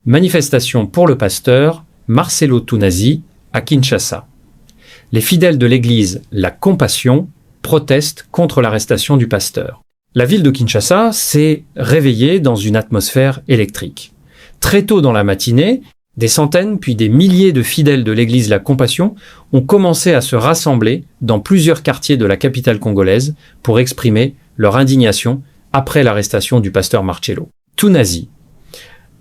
Manifestation pour le pasteur Marcello Tunasi à Kinshasa. Les fidèles de l'église La Compassion protestent contre l'arrestation du pasteur. La ville de Kinshasa s'est réveillée dans une atmosphère électrique. Très tôt dans la matinée, des centaines puis des milliers de fidèles de l'église La Compassion ont commencé à se rassembler dans plusieurs quartiers de la capitale congolaise pour exprimer leur indignation après l'arrestation du pasteur Marcello Tunasi.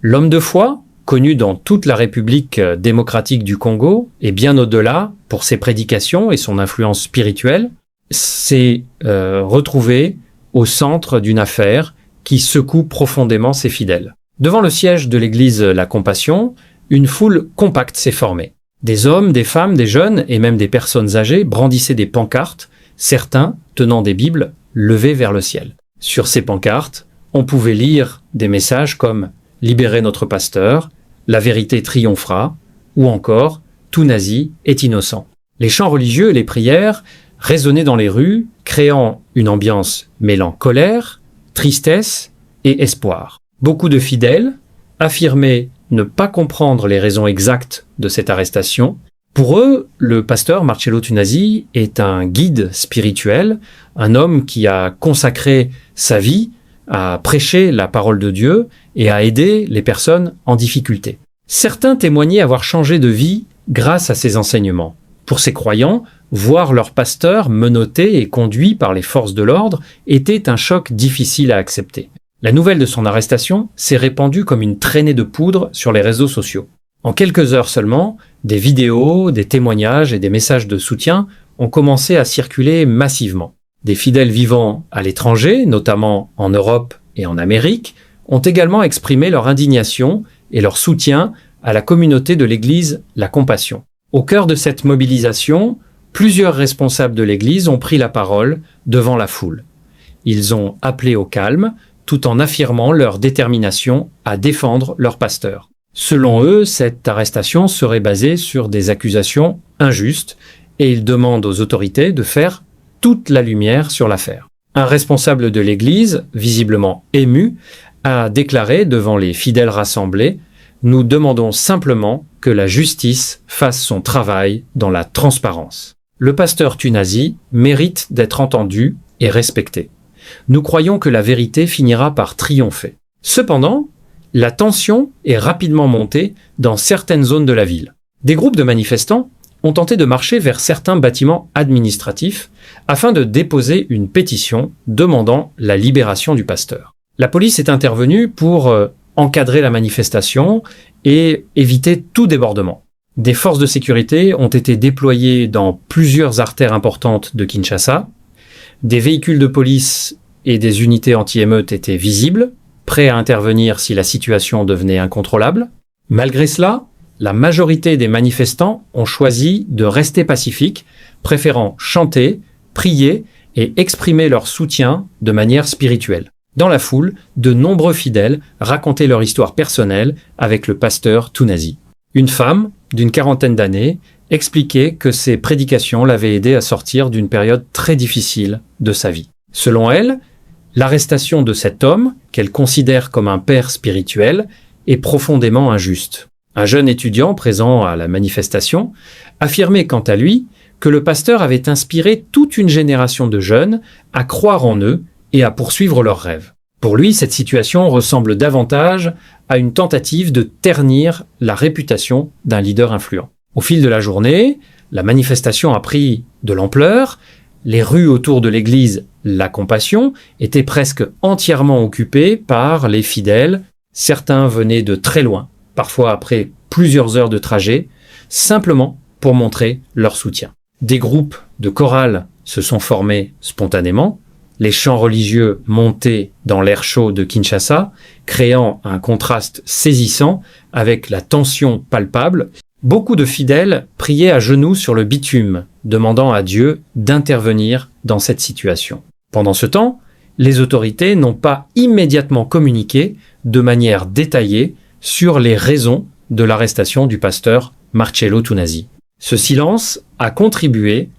L'homme de foi, connu dans toute la République démocratique du Congo et bien au-delà pour ses prédications et son influence spirituelle, s'est retrouvé au centre d'une affaire qui secoue profondément ses fidèles. Devant le siège de l'église La Compassion, une foule compacte s'est formée. Des hommes, des femmes, des jeunes et même des personnes âgées brandissaient des pancartes, certains tenant des bibles levées vers le ciel. Sur ces pancartes, on pouvait lire des messages comme « Libérez notre pasteur »,« La vérité triomphera » ou encore « Tunasi est innocent ». Les chants religieux et les prières résonnaient dans les rues, créant une ambiance mêlant colère, tristesse et espoir. Beaucoup de fidèles affirmaient ne pas comprendre les raisons exactes de cette arrestation. Pour eux, le pasteur Marcello Tunasi est un guide spirituel, un homme qui a consacré sa vie à prêcher la parole de Dieu et à aider les personnes en difficulté. Certains témoignaient avoir changé de vie grâce à ces enseignements. Pour ces croyants, voir leur pasteur menotté et conduit par les forces de l'ordre était un choc difficile à accepter. La nouvelle de son arrestation s'est répandue comme une traînée de poudre sur les réseaux sociaux. En quelques heures seulement, des vidéos, des témoignages et des messages de soutien ont commencé à circuler massivement. Des fidèles vivant à l'étranger, notamment en Europe et en Amérique, ont également exprimé leur indignation et leur soutien à la communauté de l'église La Compassion. Au cœur de cette mobilisation, plusieurs responsables de l'église ont pris la parole devant la foule. Ils ont appelé au calme, tout en affirmant leur détermination à défendre leur pasteur. Selon eux, cette arrestation serait basée sur des accusations injustes et ils demandent aux autorités de faire toute la lumière sur l'affaire. Un responsable de l'église, visiblement ému, a déclaré devant les fidèles rassemblés « Nous demandons simplement que la justice fasse son travail dans la transparence. Le pasteur Tunasi mérite d'être entendu et respecté. Nous croyons que la vérité finira par triompher. » Cependant, la tension est rapidement montée dans certaines zones de la ville. Des groupes de manifestants ont tenté de marcher vers certains bâtiments administratifs afin de déposer une pétition demandant la libération du pasteur. La police est intervenue pour encadrer la manifestation et éviter tout débordement. Des forces de sécurité ont été déployées dans plusieurs artères importantes de Kinshasa. Des véhicules de police et des unités anti-émeutes étaient visibles, prêts à intervenir si la situation devenait incontrôlable. Malgré cela, la majorité des manifestants ont choisi de rester pacifiques, préférant chanter, prier et exprimer leur soutien de manière spirituelle. Dans la foule, de nombreux fidèles racontaient leur histoire personnelle avec le pasteur Tunasi. Une femme d'une quarantaine d'années expliquait que ses prédications l'avaient aidé à sortir d'une période très difficile de sa vie. Selon elle, l'arrestation de cet homme, qu'elle considère comme un père spirituel, est profondément injuste. Un jeune étudiant présent à la manifestation affirmait quant à lui que le pasteur avait inspiré toute une génération de jeunes à croire en eux et à poursuivre leurs rêves. Pour lui, cette situation ressemble davantage à une tentative de ternir la réputation d'un leader influent. Au fil de la journée, la manifestation a pris de l'ampleur. Les rues autour de l'église La Compassion étaient presque entièrement occupées par les fidèles. Certains venaient de très loin, parfois après plusieurs heures de trajet, simplement pour montrer leur soutien. Des groupes de chorales se sont formés spontanément. Les chants religieux montaient dans l'air chaud de Kinshasa, créant un contraste saisissant avec la tension palpable. Beaucoup de fidèles priaient à genoux sur le bitume, demandant à Dieu d'intervenir dans cette situation. Pendant ce temps, les autorités n'ont pas immédiatement communiqué de manière détaillée sur les raisons de l'arrestation du pasteur Marcello Tunasi. Ce silence a contribué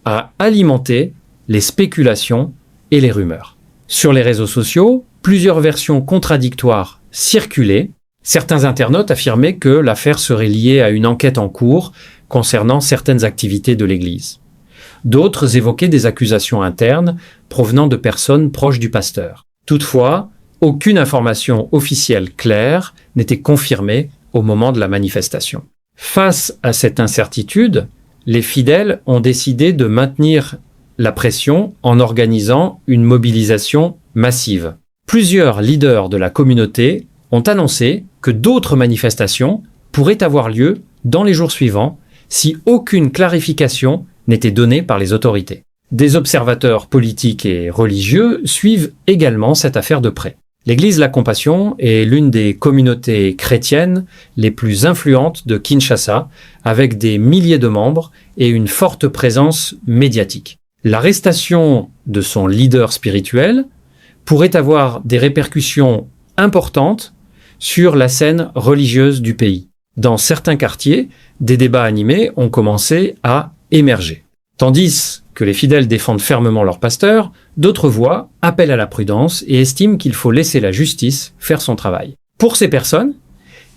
à alimenter les spéculations et les rumeurs. Sur les réseaux sociaux, plusieurs versions contradictoires circulaient. Certains internautes affirmaient que l'affaire serait liée à une enquête en cours concernant certaines activités de l'Église. D'autres évoquaient des accusations internes provenant de personnes proches du pasteur. Toutefois, aucune information officielle claire n'était confirmée au moment de la manifestation. Face à cette incertitude, les fidèles ont décidé de maintenir la pression en organisant une mobilisation massive. Plusieurs leaders de la communauté ont annoncé que d'autres manifestations pourraient avoir lieu dans les jours suivants si aucune clarification n'était donnée par les autorités. Des observateurs politiques et religieux suivent également cette affaire de près. L'Église La Compassion est l'une des communautés chrétiennes les plus influentes de Kinshasa, avec des milliers de membres et une forte présence médiatique. L'arrestation de son leader spirituel pourrait avoir des répercussions importantes sur la scène religieuse du pays. Dans certains quartiers, des débats animés ont commencé à émerger. Tandis que les fidèles défendent fermement leur pasteur, d'autres voix appellent à la prudence et estiment qu'il faut laisser la justice faire son travail. Pour ces personnes,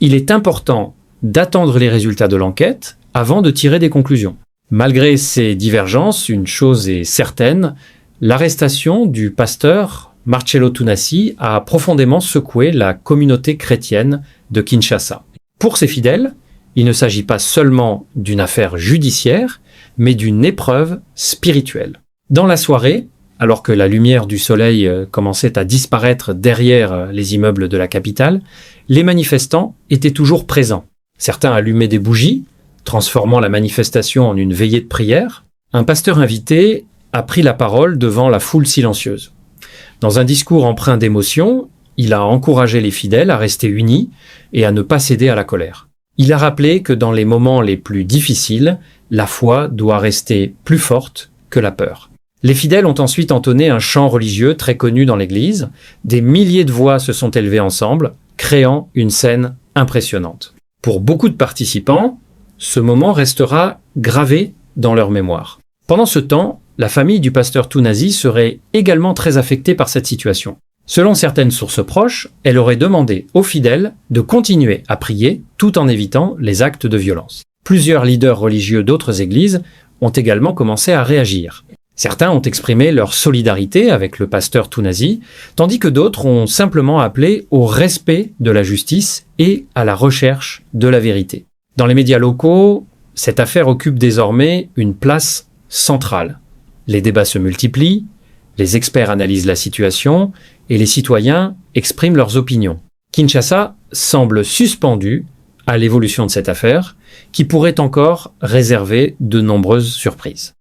il est important d'attendre les résultats de l'enquête avant de tirer des conclusions. Malgré ces divergences, une chose est certaine, l'arrestation du pasteur Marcello Tunasi a profondément secoué la communauté chrétienne de Kinshasa. Pour ces fidèles, il ne s'agit pas seulement d'une affaire judiciaire, mais d'une épreuve spirituelle. Dans la soirée, alors que la lumière du soleil commençait à disparaître derrière les immeubles de la capitale, les manifestants étaient toujours présents. Certains allumaient des bougies, transformant la manifestation en une veillée de prière. Un pasteur invité a pris la parole devant la foule silencieuse. Dans un discours empreint d'émotion, il a encouragé les fidèles à rester unis et à ne pas céder à la colère. Il a rappelé que dans les moments les plus difficiles, la foi doit rester plus forte que la peur. Les fidèles ont ensuite entonné un chant religieux très connu dans l'église. Des milliers de voix se sont élevées ensemble, créant une scène impressionnante. Pour beaucoup de participants, ce moment restera gravé dans leur mémoire. Pendant ce temps, la famille du pasteur Tunasi serait également très affectée par cette situation. Selon certaines sources proches, elle aurait demandé aux fidèles de continuer à prier tout en évitant les actes de violence. Plusieurs leaders religieux d'autres églises ont également commencé à réagir. Certains ont exprimé leur solidarité avec le pasteur Tunasi, tandis que d'autres ont simplement appelé au respect de la justice et à la recherche de la vérité. Dans les médias locaux, cette affaire occupe désormais une place centrale. Les débats se multiplient, les experts analysent la situation et les citoyens expriment leurs opinions. Kinshasa semble suspendu à l'évolution de cette affaire, qui pourrait encore réserver de nombreuses surprises.